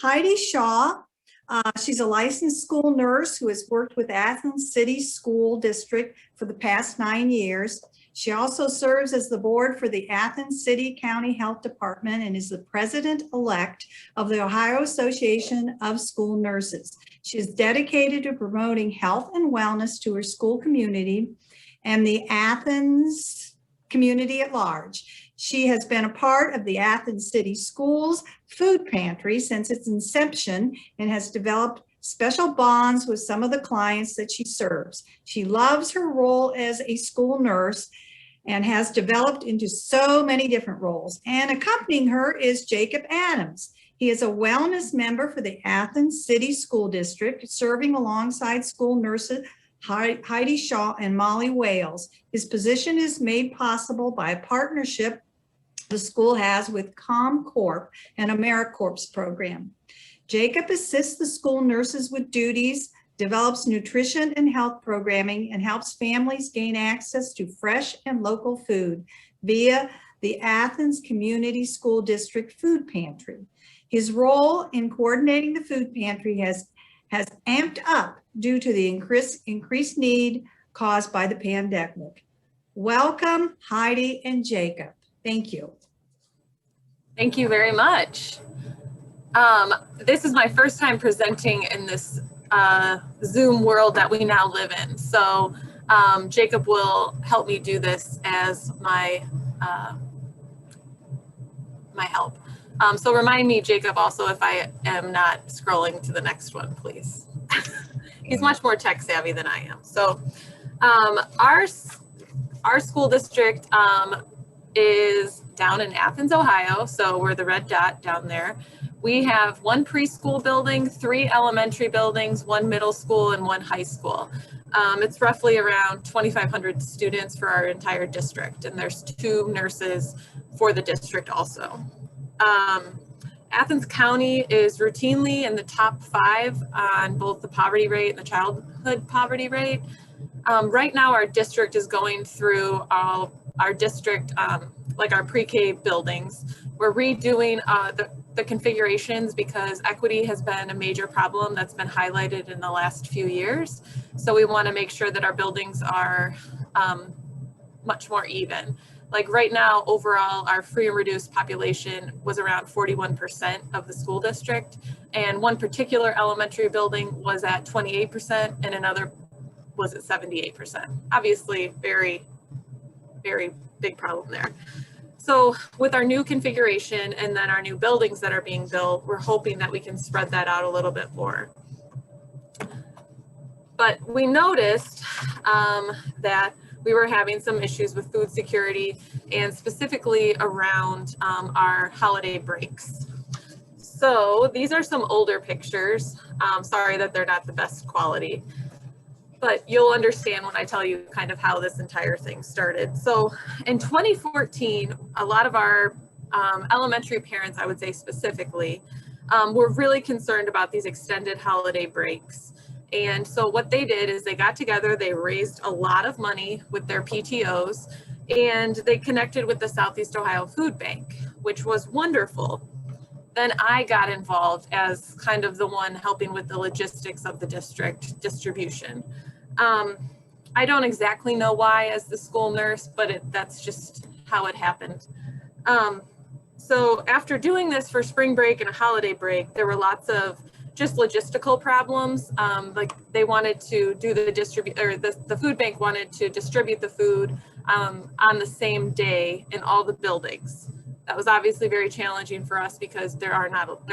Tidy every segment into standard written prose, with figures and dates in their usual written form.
Heidi Shaw. She's a licensed school nurse who has worked with Athens City School District for the past 9 years. She also serves as the board for the Athens City County Health Department and is the president-elect of the Ohio Association of School Nurses. She is dedicated to promoting health and wellness to her school community and the Athens community at large. She has been a part of the Athens City Schools Food Pantry since its inception and has developed special bonds with some of the clients that she serves. She loves her role as a school nurse and has developed into so many different roles. And accompanying her is Jacob Adams. He is a wellness member for the Athens City School District, serving alongside school nurses Heidi Shaw and Molly Wales. His position is made possible by a partnership the school has with ComCorp and AmeriCorp's program. Jacob assists the school nurses with duties, develops nutrition and health programming, and helps families gain access to fresh and local food via the Athens Community School District Food Pantry. His role in coordinating the food pantry has amped up due to the increased need caused by the pandemic. Welcome, Heidi and Jacob. Thank you. Thank you very much. This is my first time presenting in this Zoom world that we now live in. So Jacob will help me do this as my help. So remind me, Jacob, also if I am not scrolling to the next one, please. He's much more tech savvy than I am. So our school district is down in Athens, Ohio. So we're the red dot down there. We have 1 preschool building, 3 elementary buildings, 1 middle school, and 1 high school. It's roughly around 2,500 students for our entire district, and there's 2 nurses for the district also. Athens County is routinely in the top 5 on both the poverty rate and the childhood poverty rate. Right now, our district is going through our district, like our pre-K buildings. We're redoing the configurations because equity has been a major problem that's been highlighted in the last few years. So we want to make sure that our buildings are much more even. Like right now, overall, our free and reduced population was around 41% of the school district. And one particular elementary building was at 28% and another was at 78%. Obviously, very, very big problem there. So with our new configuration and then our new buildings that are being built, we're hoping that we can spread that out a little bit more. But we noticed that we were having some issues with food security and specifically around our holiday breaks. So these are some older pictures. Sorry that they're not the best quality, but you'll understand when I tell you kind of how this entire thing started. So in 2014, a lot of our elementary parents, I would say specifically, were really concerned about these extended holiday breaks. And so what they did is they got together, they raised a lot of money with their PTOs, and they connected with the Southeast Ohio Food Bank, which was wonderful. Then I got involved as kind of the one helping with the logistics of the district distribution. I don't exactly know why as the school nurse, but that's just how it happened. So after doing this for spring break and a holiday break, there were lots of just logistical problems. Like they wanted to do the food bank wanted to distribute the food on the same day in all the buildings. That was obviously very challenging for us because there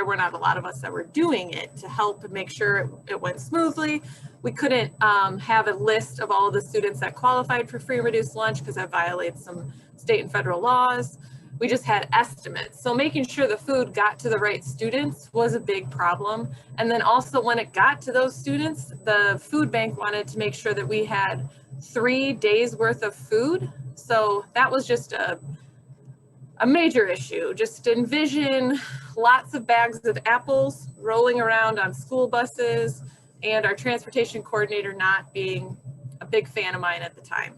were not a lot of us that were doing it to help make sure it went smoothly. We couldn't have a list of all of the students that qualified for free and reduced lunch because that violates some state and federal laws. We just had estimates. So making sure the food got to the right students was a big problem. And then also when it got to those students, the food bank wanted to make sure that we had 3 days worth of food. So that was just a major issue. Just envision lots of bags of apples rolling around on school buses and our transportation coordinator not being a big fan of mine at the time.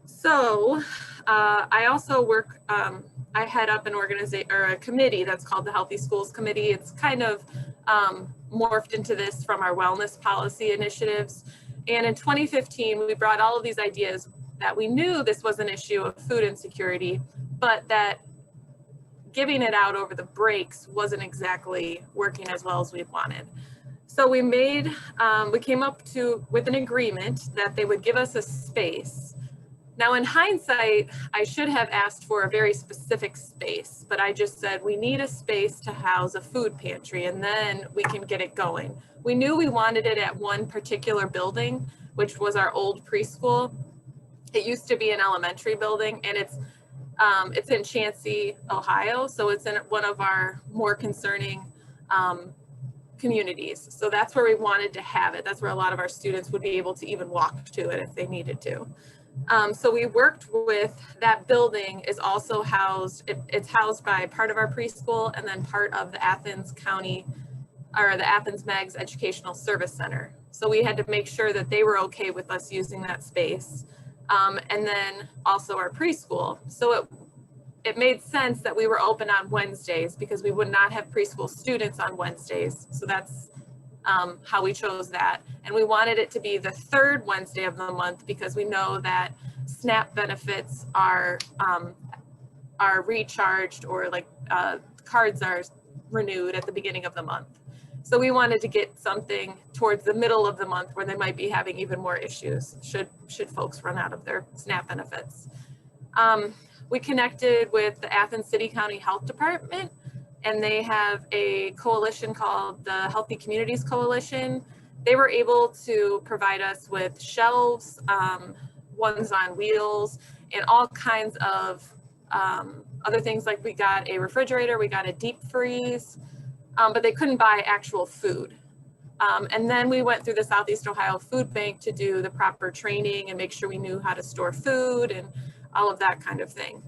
So I also work, I I head up an organization or a committee that's called the Healthy Schools Committee. It's kind of morphed into this from our wellness policy initiatives. And in 2015, we brought all of these ideas that we knew this was an issue of food insecurity, but that giving it out over the breaks wasn't exactly working as well as we wanted. So we came up with an agreement that they would give us a space. Now in hindsight, I should have asked for a very specific space, but I just said we need a space to house a food pantry and then we can get it going. We knew we wanted it at one particular building, which was our old preschool. It used to be an elementary building, and it's in Chansey, Ohio. So it's in one of our more concerning communities. So that's where we wanted to have it. That's where a lot of our students would be able to even walk to it if they needed to. So we worked with that building is also housed, it's housed by part of our preschool and then part of the Athens County or the Athens Megs Educational Service Center. So we had to make sure that they were okay with us using that space. And then also our preschool. So it made sense that we were open on Wednesdays because we would not have preschool students on Wednesdays. So that's how we chose that. And we wanted it to be the third Wednesday of the month because we know that SNAP benefits are recharged or like cards are renewed at the beginning of the month. So we wanted to get something towards the middle of the month where they might be having even more issues should folks run out of their SNAP benefits. We connected with the Athens City County Health Department, and they have a coalition called the Healthy Communities Coalition. They were able to provide us with shelves, ones on wheels, and all kinds of other things, like we got a refrigerator, we got a deep freeze, but they couldn't buy actual food. And then we went through the Southeast Ohio Food Bank to do the proper training and make sure we knew how to store food and all of that kind of thing.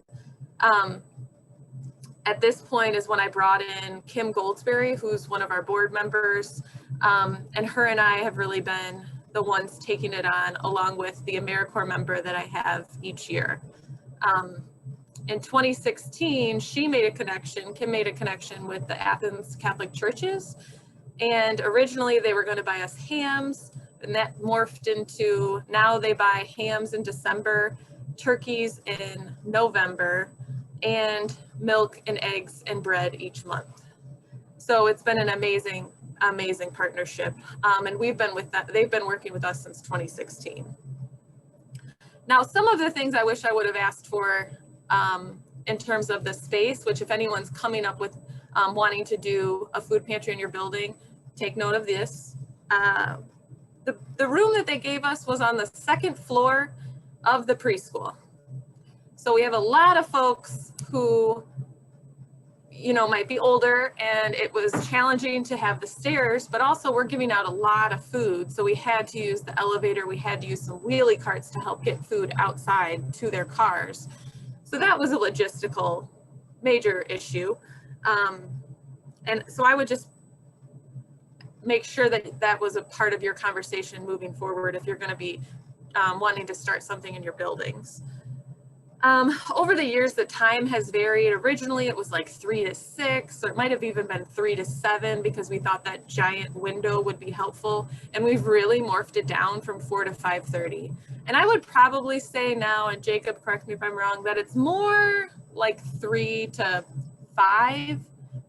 At this point is when I brought in Kim Goldsberry, who's one of our board members, and her and I have really been the ones taking it on, along with the AmeriCorps member that I have each year. In 2016, Kim made a connection with the Athens Catholic Churches, and originally they were going to buy us hams, and that morphed into now they buy hams in December, turkeys in November, and milk and eggs and bread each month. So it's been an amazing partnership, and they've been working with us since 2016. Now, some of the things I wish I would have asked for in terms of the space, which if anyone's coming up with wanting to do a food pantry in your building, take note of this. The room that they gave us was on the second floor of the preschool. So we have a lot of folks who, might be older, and it was challenging to have the stairs, but also we're giving out a lot of food. So we had to use the elevator. We had to use some wheelie carts to help get food outside to their cars. So that was a logistical major issue. And so I would just make sure that that was a part of your conversation moving forward if you're going to be wanting to start something in your buildings. Over the years, the time has varied. Originally, it was like 3 to 6, or it might have even been 3 to 7 because we thought that giant window would be helpful. And we've really morphed it down from 4 to 5:30. And I would probably say now, and Jacob, correct me if I'm wrong, that it's more like 3 to 5.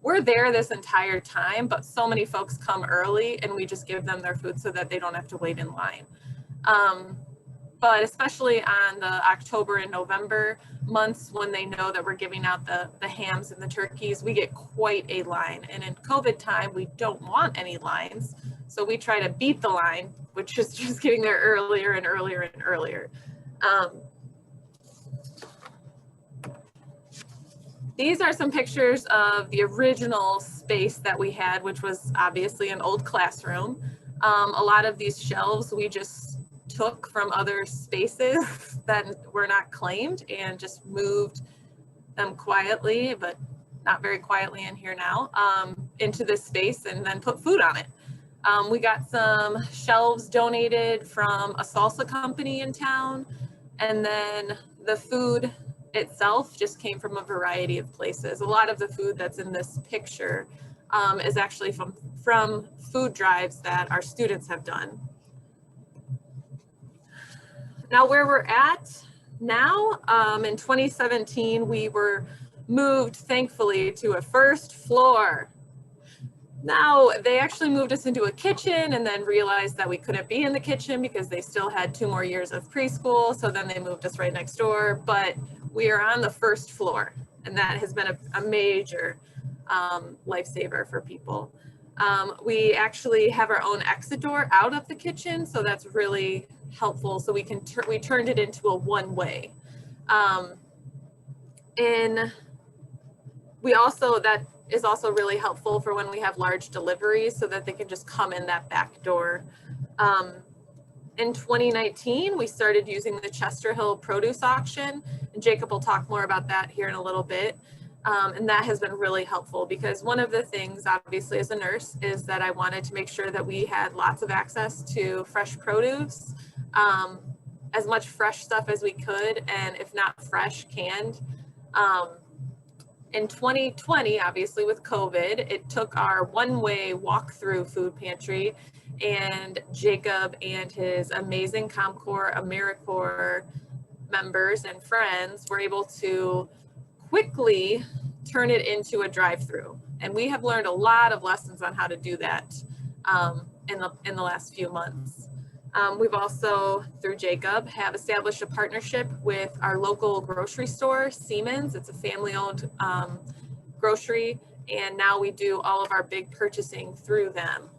We're there this entire time, but so many folks come early and we just give them their food so that they don't have to wait in line. But especially on the October and November months when they know that we're giving out the hams and the turkeys, we get quite a line. And in COVID time, we don't want any lines. So we try to beat the line, which is just getting there earlier and earlier and earlier. These are some pictures of the original space that we had, which was obviously an old classroom. A lot of these shelves we just took from other spaces that were not claimed and just moved them quietly, but not very quietly in here now, into this space and then put food on it. We got some shelves donated from a salsa company in town, and then the food itself just came from a variety of places. A lot of the food that's in this picture is actually from food drives that our students have done. Now where we're at now, in 2017, we were moved, thankfully, to a first floor. Now they actually moved us into a kitchen and then realized that we couldn't be in the kitchen because they still had 2 more years of preschool. So then they moved us right next door, but we are on the first floor, and that has been a major lifesaver for people. We actually have our own exit door out of the kitchen, so that's really helpful. So we turned it into a one-way. And that is also really helpful for when we have large deliveries so that they can just come in that back door. In 2019, we started using the Chester Hill produce auction, and Jacob will talk more about that here in a little bit. And that has been really helpful because one of the things, obviously, as a nurse, is that I wanted to make sure that we had lots of access to fresh produce, as much fresh stuff as we could, and if not fresh, canned. In 2020, obviously with COVID, it took our one-way walk-through food pantry, and Jacob and his amazing ComCore, AmeriCorps members and friends were able to quickly turn it into a drive-through. And we have learned a lot of lessons on how to do that in the last few months. We've also, through Jacob, have established a partnership with our local grocery store, Siemens. It's a family-owned grocery, and now we do all of our big purchasing through them.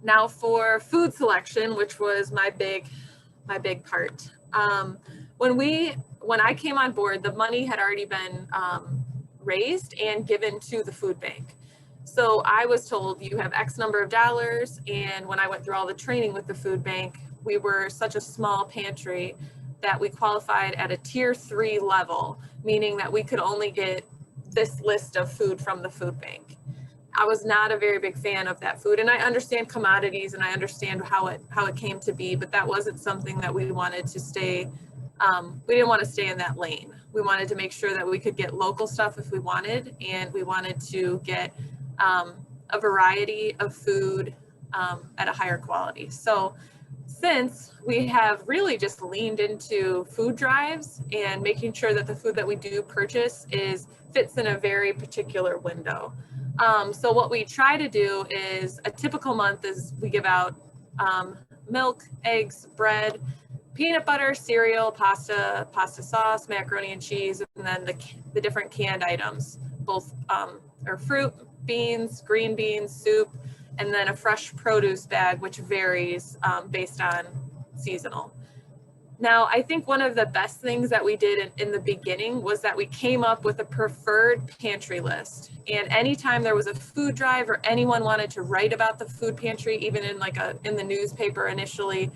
Now for food selection, which was my big part. When I came on board, the money had already been raised and given to the food bank. So I was told you have X number of dollars, and when I went through all the training with the food bank, we were such a small pantry that we qualified at a tier 3 level, meaning that we could only get this list of food from the food bank. I was not a very big fan of that food, and I understand commodities and I understand how it came to be, but that wasn't something that we wanted to stay. We didn't want to stay in that lane. We wanted to make sure that we could get local stuff if we wanted, and we wanted to get a variety of food at a higher quality. So since we have really just leaned into food drives and making sure that the food that we do purchase fits in a very particular window. So what we try to do is, a typical month is we give out milk, eggs, bread, peanut butter, cereal, pasta sauce, macaroni and cheese, and then the different canned items, both or fruit, beans, green beans, soup, and then a fresh produce bag, which varies based on seasonal. Now, I think one of the best things that we did in the beginning was that we came up with a preferred pantry list. And anytime there was a food drive or anyone wanted to write about the food pantry, even in the newspaper initially,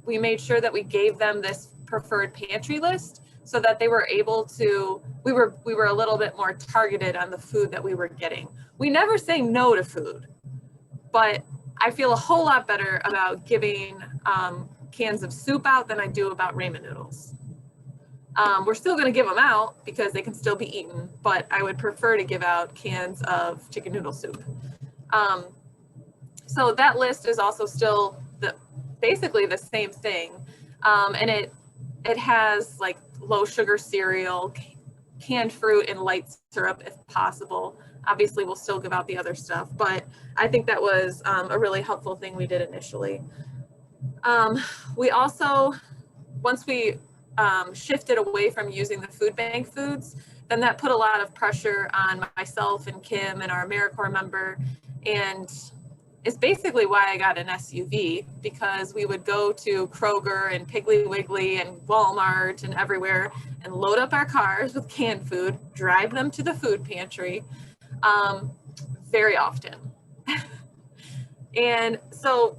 we made sure that we gave them this preferred pantry list so that they were able to, we were a little bit more targeted on the food that we were getting. We never say no to food, but I feel a whole lot better about giving cans of soup out than I do about ramen noodles. We're still going to give them out because they can still be eaten, but I would prefer to give out cans of chicken noodle soup. So that list is also still basically the same thing, and it has like low sugar cereal, canned fruit, and light syrup if possible. Obviously, we'll still give out the other stuff, but I think that was a really helpful thing we did initially. We also, once we shifted away from using the food bank foods, then that put a lot of pressure on myself and Kim and our AmeriCorps member, and it's basically why I got an SUV, because we would go to Kroger and Piggly Wiggly and Walmart and everywhere and load up our cars with canned food, drive them to the food pantry very often. And so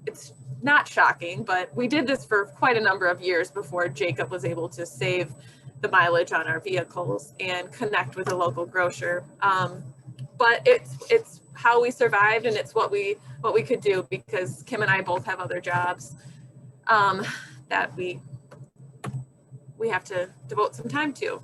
it's not shocking, but we did this for quite a number of years before Jacob was able to save the mileage on our vehicles and connect with a local grocer. But it's how we survived, and it's what we could do, because Kim and I both have other jobs. that we have to devote some time to.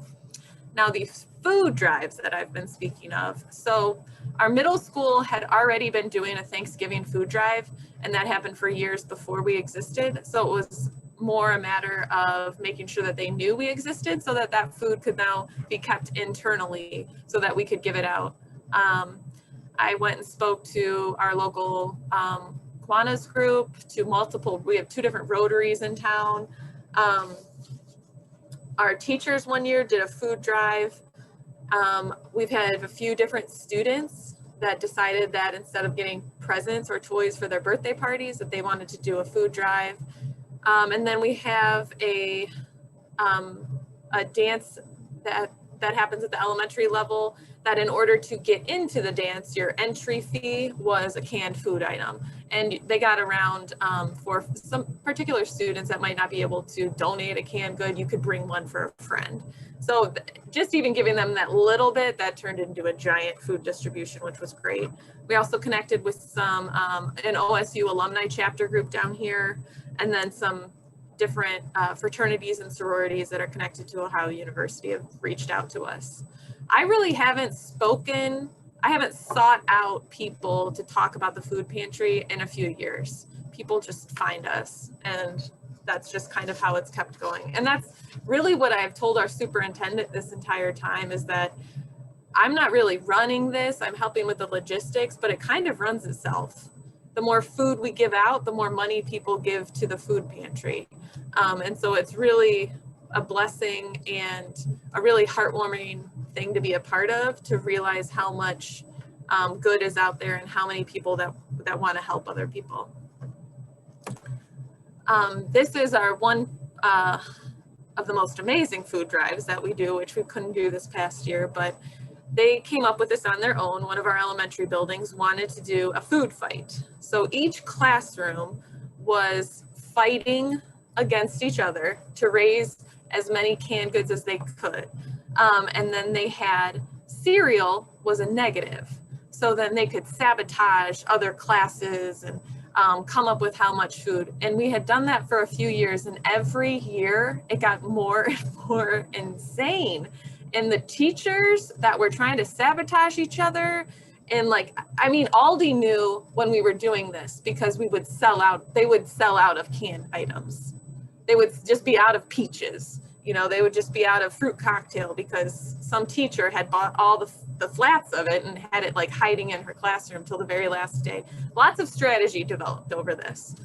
Now, these food drives that I've been speaking of. So our middle school had already been doing a Thanksgiving food drive, and that happened for years before we existed. So it was more a matter of making sure that they knew we existed so that that food could now be kept internally so that we could give it out. I went and spoke to our local Kiwanis group, to multiple, we have 2 different Rotaries in town. Our teachers one year did a food drive. We've had a few different students that decided that instead of getting presents or toys for their birthday parties, that they wanted to do a food drive. And then we have a dance that happens at the elementary level, that in order to get into the dance, your entry fee was a canned food item. And they got around for some particular students that might not be able to donate a canned good, you could bring one for a friend. So just even giving them that little bit, that turned into a giant food distribution, which was great. We also connected with some, an OSU alumni chapter group down here, and then some different fraternities and sororities that are connected to Ohio University have reached out to us. I really haven't sought out people to talk about the food pantry in a few years. People just find us, and that's just kind of how it's kept going. And that's really what I've told our superintendent this entire time, is that I'm not really running this, I'm helping with the logistics, but it kind of runs itself. The more food we give out, the more money people give to the food pantry. And so it's really a blessing and a really heartwarming thing to be a part of, to realize how much good is out there and how many people that want to help other people. This is our one of the most amazing food drives that we do, which we couldn't do this past year, but they came up with this on their own. One of our elementary buildings wanted to do a food fight. So each classroom was fighting against each other to raise as many canned goods as they could. And then they had cereal was a negative. So then they could sabotage other classes and come up with how much food. And we had done that for a few years, and every year it got more and more insane. And the teachers that were trying to sabotage each other, and like, I mean, Aldi knew when we were doing this, because we would sell out, they would sell out of canned items. They would just be out of peaches, you know, they would just be out of fruit cocktail because some teacher had bought all the flats of it and had it like hiding in her classroom till the very last day. Lots of strategy developed over this.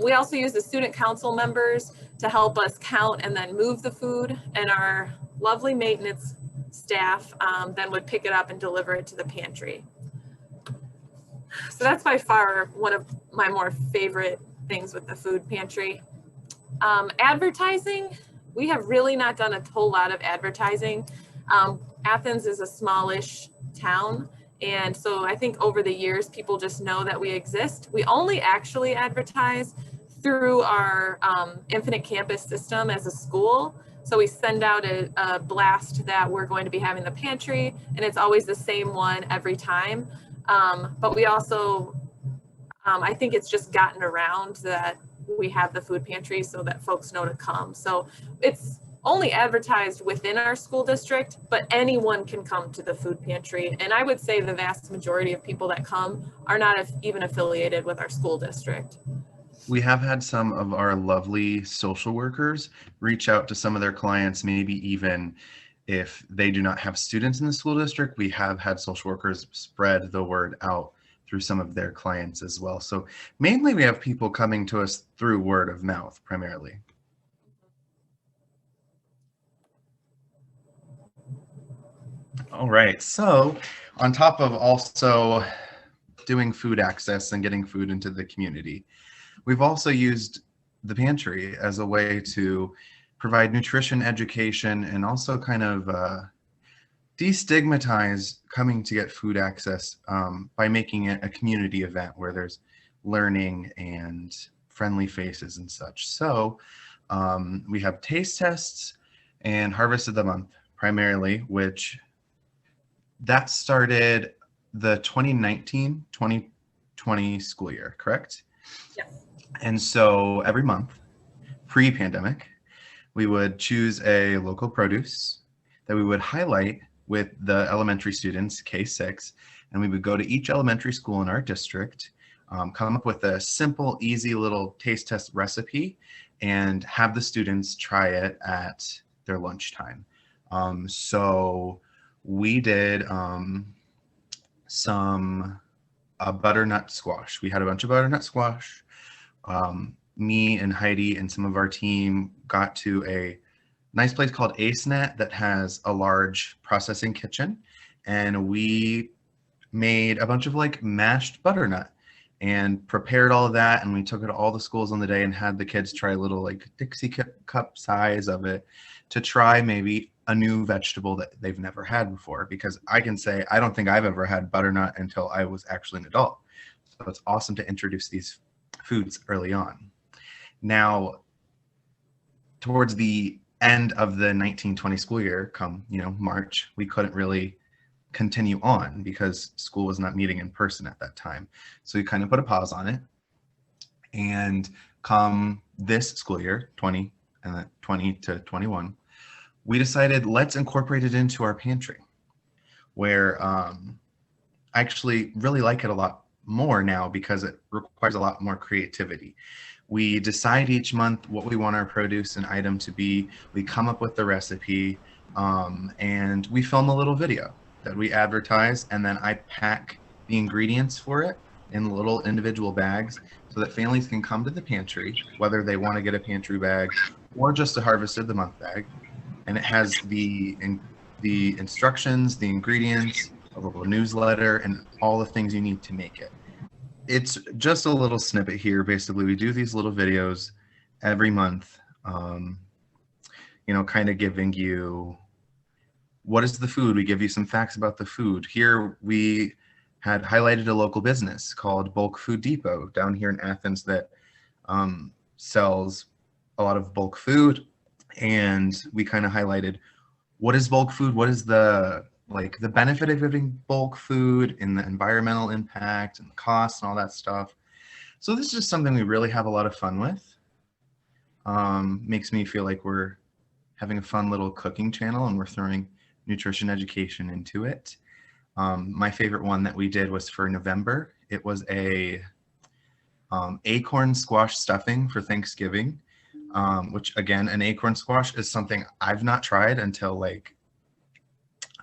We also use the student council members to help us count and then move the food, and our lovely maintenance staff then would pick it up and deliver it to the pantry. So that's by far one of my more favorite things with the food pantry. Advertising, we have really not done a whole lot of advertising. Athens is a smallish town, and so I think over the years people just know that we exist. We only actually advertise through our Infinite Campus system as a school. So we send out a blast that we're going to be having the pantry, and it's always the same one every time. But we also, I think it's just gotten around that we have the food pantry so that folks know to come. So it's only advertised within our school district, but anyone can come to the food pantry. And I would say the vast majority of people that come are not even affiliated with our school district. We have had some of our lovely social workers reach out to some of their clients, maybe even if they do not have students in the school district. We have had social workers spread the word out through some of their clients as well. So mainly we have people coming to us through word of mouth primarily. All right, so on top of also doing food access and getting food into the community, we've also used the pantry as a way to provide nutrition education and also kind of destigmatize coming to get food access by making it a community event where there's learning and friendly faces and such. So we have taste tests and harvest of the month primarily, which that started the 2019-2020 school year, correct? Yes. And so every month pre-pandemic, we would choose a local produce that we would highlight with the elementary students, K-6, and we would go to each elementary school in our district, come up with a simple, easy little taste test recipe, and have the students try it at their lunchtime. So we did a butternut squash. We had a bunch of butternut squash. Me and Heidi and some of our team got to a nice place called AceNet that has a large processing kitchen, and we made a bunch of like mashed butternut and prepared all of that, and we took it to all the schools on the day and had the kids try a little like Dixie cup size of it to try maybe a new vegetable that they've never had before, because I can say I don't think I've ever had butternut until I was actually an adult. So it's awesome to introduce these foods early on. Now, towards the end of the 1920 school year, come March, we couldn't really continue on because school was not meeting in person at that time. So we kind of put a pause on it. And come this school year, 20 to 21, we decided let's incorporate it into our pantry, where I actually really like it a lot more now because it requires a lot more creativity. We decide each month what we want our produce and item to be. We come up with the recipe, and we film a little video that we advertise, and then I pack the ingredients for it in little individual bags so that families can come to the pantry, whether they want to get a pantry bag or just a harvest of the month bag. And it has the instructions, the ingredients, a little newsletter, and all the things you need to make it. It's just a little snippet here. Basically, we do these little videos every month, kind of giving you what is the food. We give you some facts about the food. Here we had highlighted a local business called Bulk Food Depot down here in Athens that sells a lot of bulk food. And we kind of highlighted what is bulk food, what is the benefit of giving bulk food and the environmental impact and the cost and all that stuff. So this is just something we really have a lot of fun with. Makes me feel like we're having a fun little cooking channel and we're throwing nutrition education into it. My favorite one that we did was for November. It was a acorn squash stuffing for Thanksgiving, which again, an acorn squash is something I've not tried until like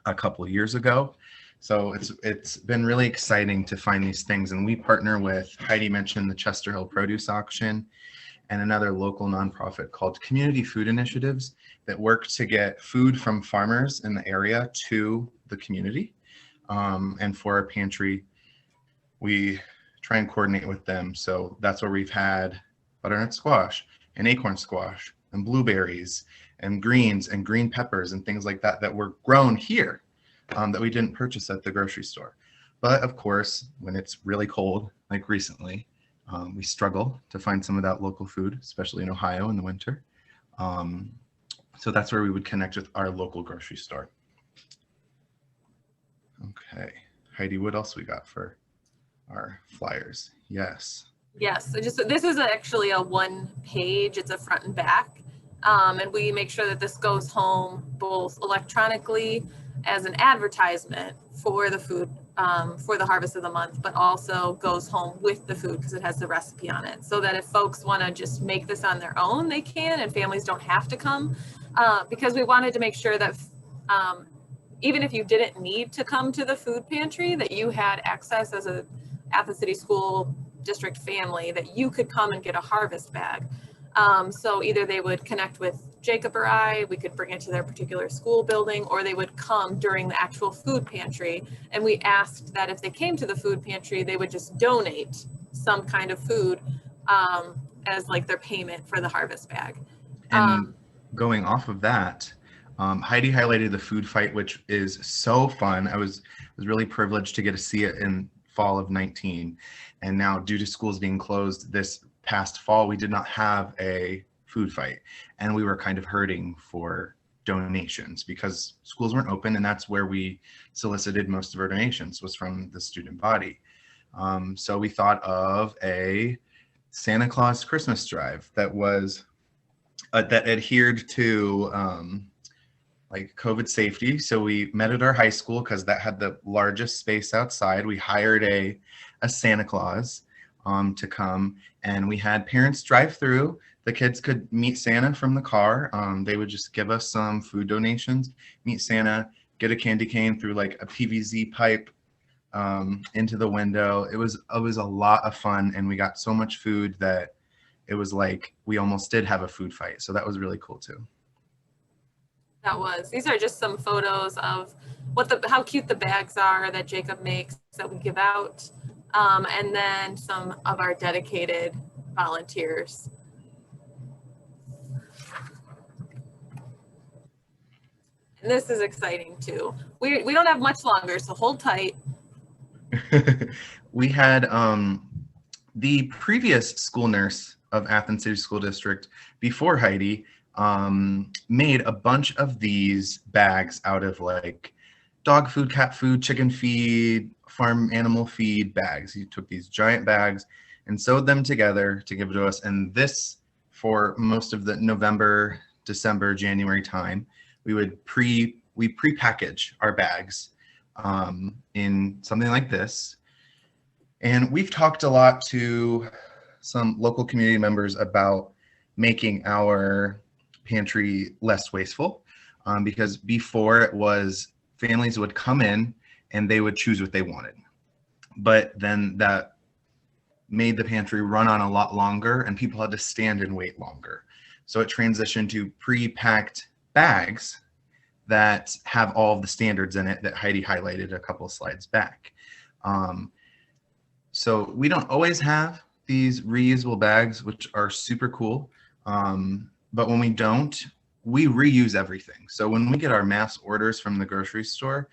a couple of years ago. So it's been really exciting to find these things. And we partner with, Heidi mentioned the Chester Hill Produce Auction and another local nonprofit called Community Food Initiatives that work to get food from farmers in the area to the community. And for our pantry, we try and coordinate with them. So that's where we've had butternut squash and acorn squash and blueberries and greens and green peppers and things like that that were grown here, that we didn't purchase at the grocery store. But of course, when it's really cold, like recently, we struggle to find some of that local food, especially in Ohio in the winter. So that's where we would connect with our local grocery store. Okay, Heidi, what else we got for our flyers? Yes. Yes, so this is actually a one page, it's a front and back. And we make sure that this goes home both electronically as an advertisement for the food, for the harvest of the month, but also goes home with the food because it has the recipe on it. So that if folks want to just make this on their own, they can, and families don't have to come, because we wanted to make sure that even if you didn't need to come to the food pantry, that you had access as a Athens City School District family, that you could come and get a harvest bag. So either they would connect with Jacob or I, we could bring it to their particular school building, or they would come during the actual food pantry. And we asked that if they came to the food pantry, they would just donate some kind of food as like their payment for the harvest bag. And going off of that, Heidi highlighted the food fight, which is so fun. I was really privileged to get to see it in fall of 19. And now due to schools being closed this past fall, we did not have a food fight. And we were kind of hurting for donations because schools weren't open, and that's where we solicited most of our donations, was from the student body. So we thought of a Santa Claus Christmas drive that was that adhered to like COVID safety. So we met at our high school because that had the largest space outside. We hired a Santa Claus to come, and we had parents drive through. The kids could meet Santa from the car. They would just give us some food donations, meet Santa, get a candy cane through like a PVC pipe into the window. It was a lot of fun, and we got so much food that it was like we almost did have a food fight. So that was really cool too. These are just some photos of how cute the bags are that Jacob makes that we give out. And then some of our dedicated volunteers. And this is exciting too. We don't have much longer, so hold tight. We had the previous school nurse of Athens City School District before Heidi made a bunch of these bags out of like dog food, cat food, chicken feed, farm animal feed bags. He took these giant bags and sewed them together to give to us. And this, for most of the November, December, January time, we pre-package our bags in something like this. And we've talked a lot to some local community members about making our pantry less wasteful, because before it was families would come in and they would choose what they wanted. But then that made the pantry run on a lot longer and people had to stand and wait longer. So it transitioned to pre-packed bags that have all of the standards in it that Heidi highlighted a couple of slides back. So we don't always have these reusable bags, which are super cool. But when we don't, we reuse everything. So when we get our mass orders from the grocery store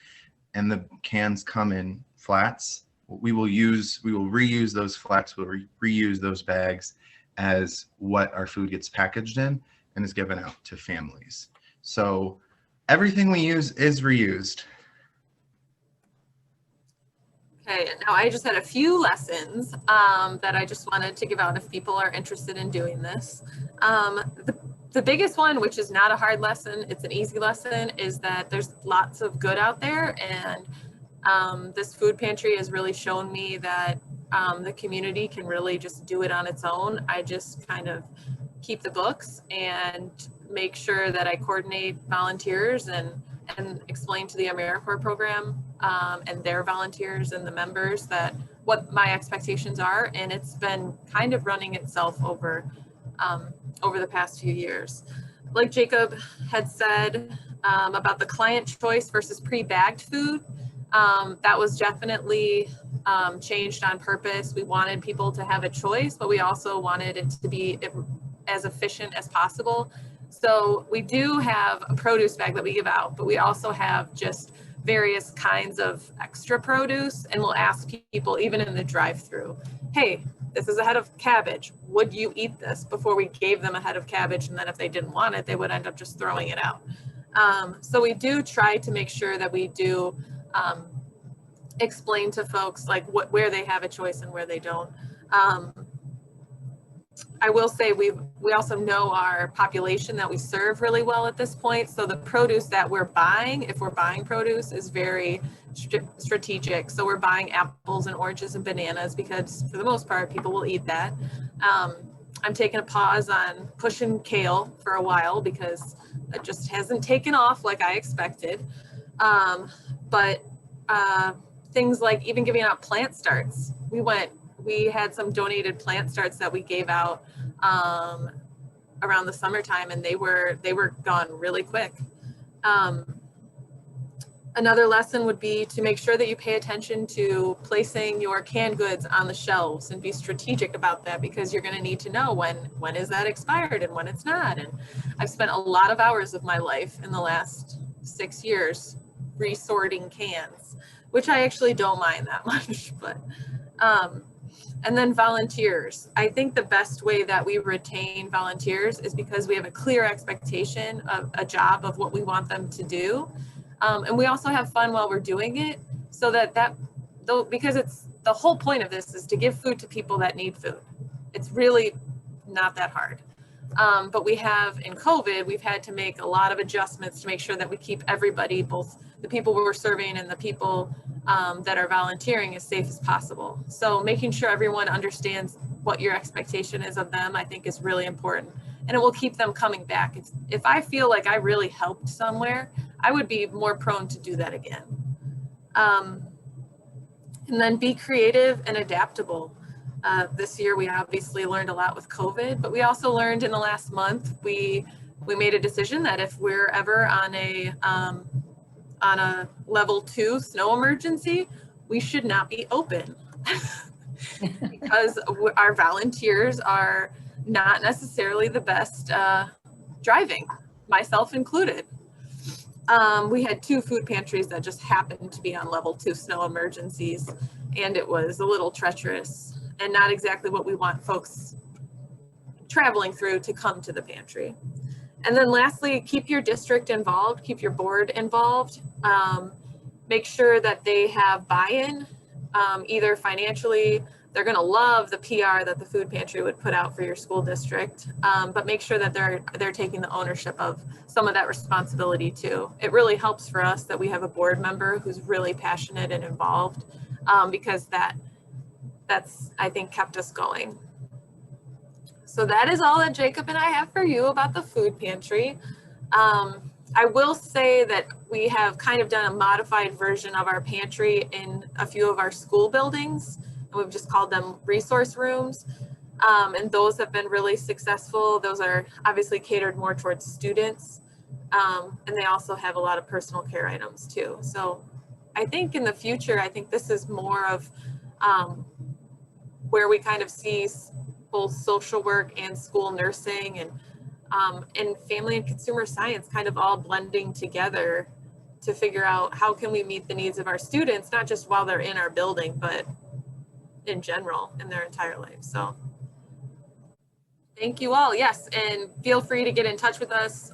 and the cans come in flats, we will reuse those flats, we'll reuse those bags as what our food gets packaged in and is given out to families. So everything we use is reused. Okay, now I just had a few lessons that I just wanted to give out if people are interested in doing this. The biggest one, which is not a hard lesson, it's an easy lesson, is that there's lots of good out there, and this food pantry has really shown me that the community can really just do it on its own. I just kind of keep the books and make sure that I coordinate volunteers and explain to the AmeriCorps program and their volunteers and the members that what my expectations are, and it's been kind of running itself over the past few years. Like Jacob had said about the client choice versus pre-bagged food, that was definitely changed on purpose. We wanted people to have a choice, but we also wanted it to be as efficient as possible. So we do have a produce bag that we give out, but we also have just various kinds of extra produce, and we'll ask people even in the drive-through, hey, this is a head of cabbage. Would you eat this? Before we gave them a head of cabbage, and then if they didn't want it, they would end up just throwing it out. So we do try to make sure that we do explain to folks like where they have a choice and where they don't. I will say we also know our population that we serve really well at this point. So the produce that we're buying, if we're buying produce, is very strategic. So we're buying apples and oranges and bananas because for the most part, people will eat that. I'm taking a pause on pushing kale for a while because it just hasn't taken off like I expected. But things like even giving out plant starts. We had some donated plant starts that we gave out around the summertime, and they were gone really quick. Another lesson would be to make sure that you pay attention to placing your canned goods on the shelves and be strategic about that, because you're going to need to know when is that expired and when it's not. And I've spent a lot of hours of my life in the last 6 years resorting cans, which I actually don't mind that much, but and then volunteers. I think the best way that we retain volunteers is because we have a clear expectation of a job of what we want them to do. And we also have fun while we're doing it, so because it's the whole point of this is to give food to people that need food. It's really not that hard. But we have, in COVID, we've had to make a lot of adjustments to make sure that we keep everybody, both the people we're serving and the people that are volunteering, as safe as possible. So making sure everyone understands what your expectation is of them, I think, is really important. And it will keep them coming back. If I feel like I really helped somewhere, I would be more prone to do that again. And then be creative and adaptable. This year, we obviously learned a lot with COVID, but we also learned in the last month, we made a decision that if we're ever on a level 2 snow emergency, we should not be open because our volunteers are not necessarily the best driving, myself included. We had 2 food pantries that just happened to be on level 2 snow emergencies, and it was a little treacherous and not exactly what we want folks traveling through to come to the pantry. And then lastly, keep your district involved, keep your board involved. Make sure that they have buy-in, either financially. They're going to love the PR that the food pantry would put out for your school district, but make sure that they're taking the ownership of some of that responsibility too. It really helps for us that we have a board member who's really passionate and involved, because that's, I think, kept us going. So that is all that Jacob and I have for you about the food pantry. I will say that we have kind of done a modified version of our pantry in a few of our school buildings, and we've just called them resource rooms. And those have been really successful. Those are obviously catered more towards students. And they also have a lot of personal care items too. So I think in the future, I think this is more of where we kind of see both social work and school nursing and family and consumer science kind of all blending together to figure out how can we meet the needs of our students, not just while they're in our building, but in general in their entire life. So thank you all. Yes, and feel free to get in touch with us